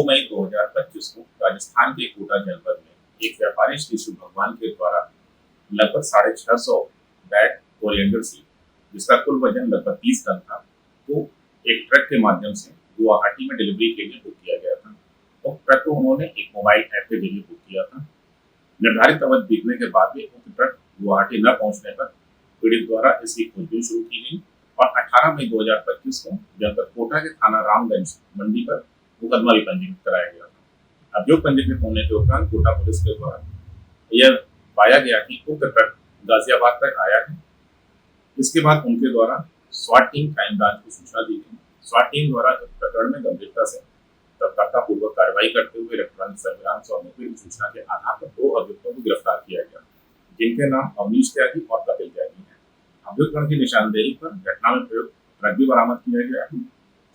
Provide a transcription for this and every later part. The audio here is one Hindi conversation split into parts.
मई 2025 को राजस्थान के कोटा जनपद में एक व्यापारी श्री शिव भगवान के द्वारा लगभग 650 बैग कोरिएंडर सीड, जिसका कुल वजन लगभग 30 टन था, तो एक ट्रक के माध्यम से गुवाहाटी में डिलीवरी के लिए बुक किया गया था। और ट्रक को उन्होंने एक मोबाइल ऐप के जरिए बुक किया था। निर्धारित अवधि बीतने के बाद भी उक्त ट्रक गुवाहाटी न पहुंचने पर पीड़ित द्वारा इसकी खोजबीन शुरू की गई और 18 मई 2025 को जनपद कोटा के थाना रामगंज मंडी पर मुकदमा भी पंजीकृत कराया गया था। अभियोग पंजीकृत होने के उपरांत कोटा पुलिस के द्वारा यह पाया गया कि उक्त ट्रक गाजियाबाद तक आया है। इसके बाद उनके द्वारा स्वाट टीम क्राइम ब्रांच को सूचना दी गई। स्वाट टीम द्वारा इस प्रकरण में गंभीरता से तत्परतापूर्वक कार्रवाई करते हुए इलेक्ट्रॉनिक सर्विलांस और मुखबिर सूचना के आधार पर 2 अभियुक्तों को गिरफ्तार किया गया, जिनके नाम अवनीश त्यागी और कपिल त्यागी हैं। अभियुक्तों की निशानदेही पर घटना में प्रयुक्त ट्रक भी बरामद किया गया है।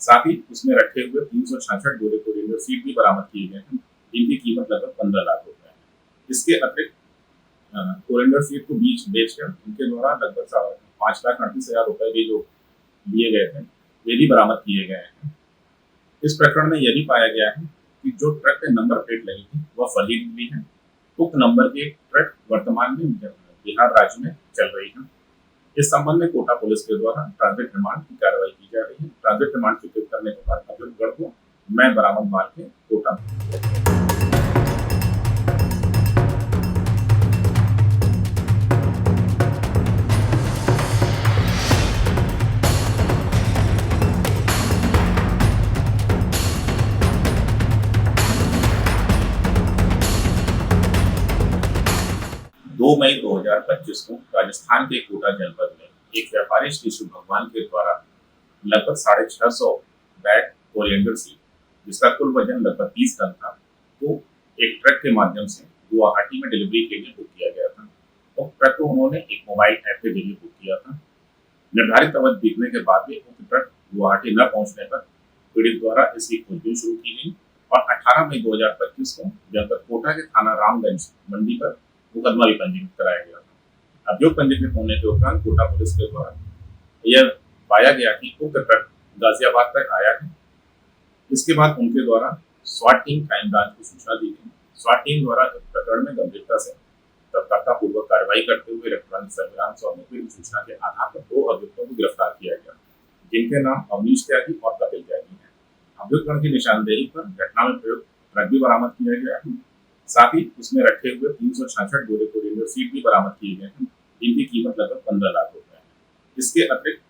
साथ ही उसमें रखे हुए 366 बोरे कोरिएंडर सीड भी बरामद किए गए हैं, जिनकी कीमत लगभग 15 लाख रुपए है। इसके अतिरिक्त कोरिएंडर सीड को बीच बेचकर इनके द्वारा लगभग 5,38,000 रुपए भी जो लिए गए थे, वे भी बरामद किए गए हैं। इस प्रकरण में यह भी पाया गया है कि जो ट्रक पे नंबर प्लेट लगी थी वह फर्जी निकली है। उक्त नंबर के ट्रक वर्तमान में बिहार राज्य में चल रही है। इस संबंध में कोटा पुलिस के द्वारा ट्रांजिट रिमांड की कार्रवाई की जा रही है। ट्रांजिट रिमांड स्वीकृत करने के बाद अभियुक्तगण को मैं बरामद माल के कोटा दो मई 2025 को राजस्थान के कोटा जनपद में एक व्यापारी श्री शिव भगवान के द्वारा लगभग 650 बैग कोरिएंडर सीड, जिसका कुल वजन लगभग 30 टन था, तो एक ट्रक के माध्यम से गुवाहाटी में डिलीवरी के लिए बुक किया गया था। और ट्रक को उन्होंने एक मोबाइल ऐप के जरिए बुक किया था। निर्धारित अवधि बीतने के बाद भी उक्त ट्रक गुवाहाटी न पहुंचने पर पीड़ित द्वारा इसकी खोजबीन शुरू की गई और 18 मई 2025 को जनपद कोटा के थाना रामगंज मंडी पर मुकदमा भी पंजीकृत कराया गया था। अभियोग पंजीकृत होने के उपरांत कोटा पुलिस के द्वारा यह पाया गया कि उक्त ट्रक गाजियाबाद तक आया है। इसके बाद उनके द्वारा स्वाट टीम क्राइम ब्रांच को सूचना दी गई। स्वाट टीम द्वारा इस प्रकरण में गंभीरता से तत्परतापूर्वक कार्रवाई करते हुए इलेक्ट्रॉनिक सर्विलांस और मुखबिर सूचना के आधार पर 2 अभियुक्तों को गिरफ्तार किया गया, जिनके नाम अवनीश त्यागी और कपिल त्यागी हैं। अभियुक्तों की निशानदेही पर घटना में प्रयुक्त ट्रक भी बरामद किया गया है। साथ ही उसमें रखे हुए 366 बोरे कोरिएंडर सीड भी बरामद किए गए हैं, जिनकी कीमत लगभग 15 लाख रुपए है। इसके अतिरिक्त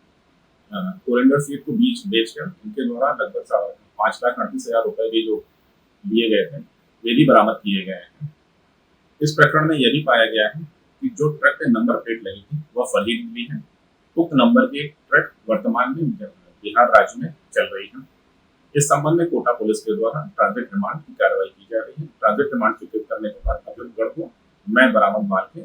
कोरिएंडर सीड को बीच बेचकर इनके द्वारा लगभग 5,38,000 रुपए भी जो लिए गए थे, वे भी बरामद किए गए हैं। इस प्रकरण में यह भी पाया गया है कि जो ट्रक पे नंबर प्लेट लगी थी वह फर्जी निकली है। उक्त नंबर के ट्रक वर्तमान में बिहार राज्य में चल रही है। इस संबंध में कोटा पुलिस के द्वारा ट्रांजिट रिमांड की कार्रवाई की जा रही है। ट्रांजिट रिमांड स्वीकृत करने के बाद अभियुक्तगण को मैं बरामद माल के